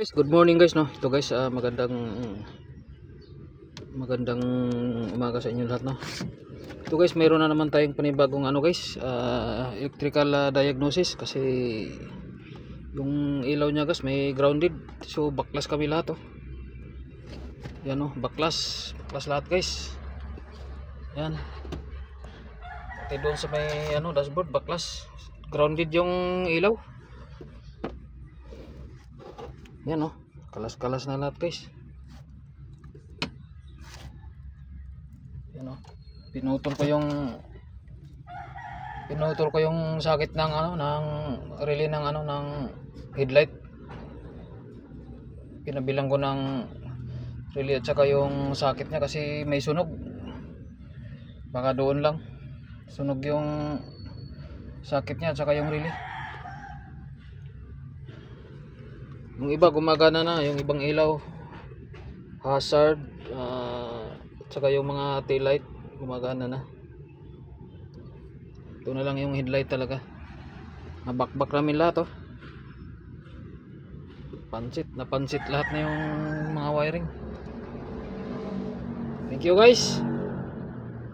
Guys, good morning guys, no. Ito guys, magandang umaga sa inyo lahat, no. Ito guys, mayroon na naman tayong panibagong guys, electrical diagnosis kasi yung ilaw niya guys may grounded. So baklas kami lahat, oh. Yan, oh, baklas lahat guys. Yan. Pati doon sa may dashboard baklas. Grounded yung ilaw. Yan, oh. Kalas-kalas na lahat guys. Yan, oh. Pinutol ko yung sakit ng ng relay ng headlight. Pinabilang ko ng relay at saka yung sakit niya kasi may sunog. Baka doon lang sunog yung sakit niya at saka yung relay. Yung iba gumagana na, yung ibang ilaw, hazard, at saka yung mga tail light gumagana na. Ito na lang yung headlight talaga. Nabakbak namin lahat, oh. Napansit lahat na yung mga wiring. Thank you guys.